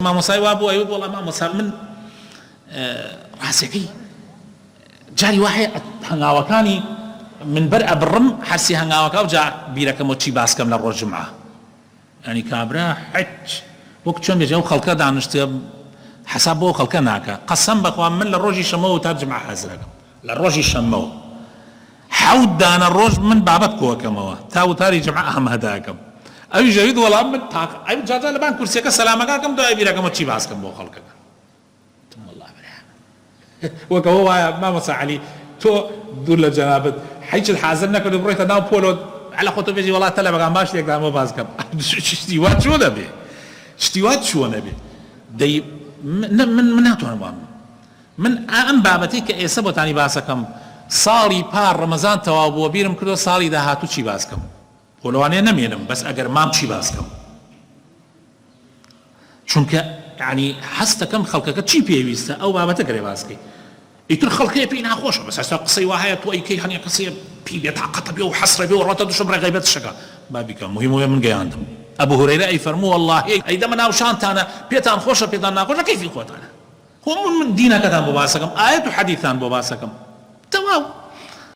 ما مصاي وابو ايوب والله ما مصاب من راسكي جاري واحد هنغاوكاني من برأ بالرم حسي هنغاوكا وجا بيرك موتشي باسكم للروج جمعة يعني كابرا حج وقت شون بيجاو خلقا دانشتي حسابه خلقا ناكا قسم بخوان من للروج شمو ترجمع حازرك للروج شمو حود دان الروج من بابك كوكما تاو تاري جمعة أهم هداكم أي جيد ولا من تاك أي جاتا لبان كرسيك سلامك كم دعاء بيرك موتشي باسكم بو خلقا ثم الله بريها وكهو ما مصع علي تو دول جنابت حيش الحازرنا كده بروح تناو بولو على خطو بيجي والله تلا بقى ماشي لك دامو باسكم شتيوات شو نبي شتيوات شو نبي دي من هاتوا من أم بابتي كأسبوع تاني باسكم صالي بار رمضان توابو بيرم كده صالي ده هاتو شي باسكم ولو أنا نمينم بس أجر ما بشي باسكم چونك يعني حستكم خلقك شي بيويستا أو بابتك ري باسكي يتر خلقي بينا خوش بس هسه قصي واحد توي كي هني قصي بي بيتعقد بيه وحسره بيه ورطه دشبر غيبت الشقا بابك مهم من جاندم ابو هريره اي فرمو والله اذا ما ناوشانت انا بيتان خوشه بيتان ناقوش كيف يخوت انا هو من دينك كتاب بواسكم ايات وحديثان بواسكم تمام